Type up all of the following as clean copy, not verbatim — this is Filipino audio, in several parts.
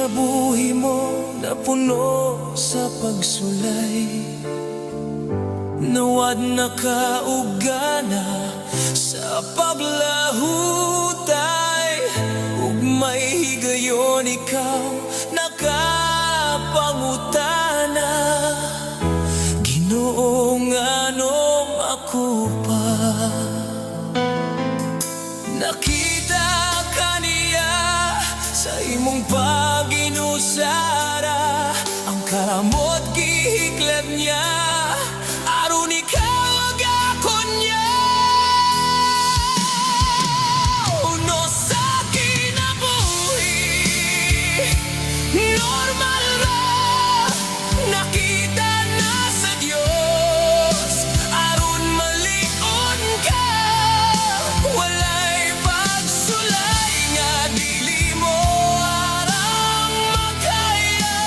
kinabuhi mo na puno sa pagsulay, nawad nakaugana sa paglahutay, ug may higayon ikaw nakapangutana. Ginoo nganom ako pa, nakita ka niya sa imong paginusara, ang karamot gihiklad niya aron ikaw ag ako niya. Uno sa kinabuhi normal ra, nakita na sa Dios aron malion ka. Walay pagsulay nga dili mo arang makaya,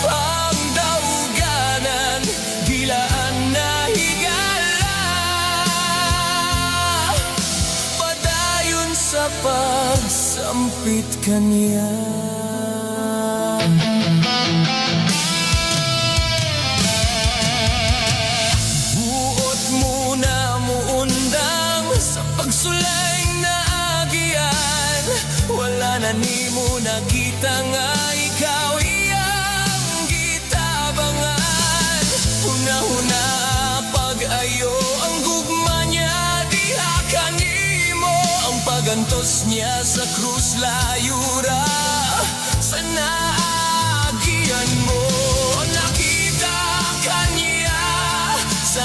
ang dauganan gilaan na higala, padayon sa pagsampit kaniya. Buot muna muundang sa pagsulay na agian, wala na nimo nakita nga ikaw iyang gitabangan. Huna-huna pag-ayo ang gugma niya, diha kanimo ang pagantos niya sa krus layura sa naagian mo. Nakita ka niya sa